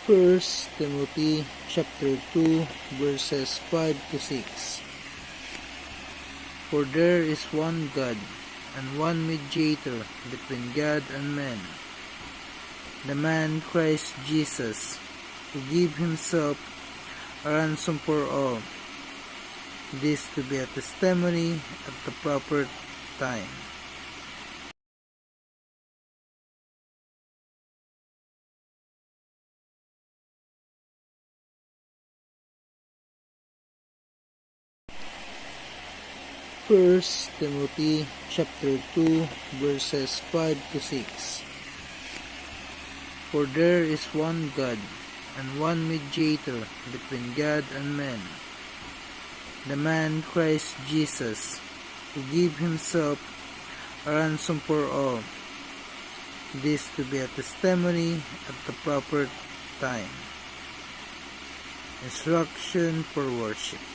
First Timothy chapter 2 verses 5 to 6. For there is one God and one mediator between God and men, the man Christ Jesus, who gave himself a ransom for all, this to be a testimony at the proper time. First Timothy chapter 2 verses 5 to 6. For there is one God and one mediator between God and men, the man Christ Jesus, who gave himself a ransom for all, this to be a testimony at the proper time. Instruction for worship.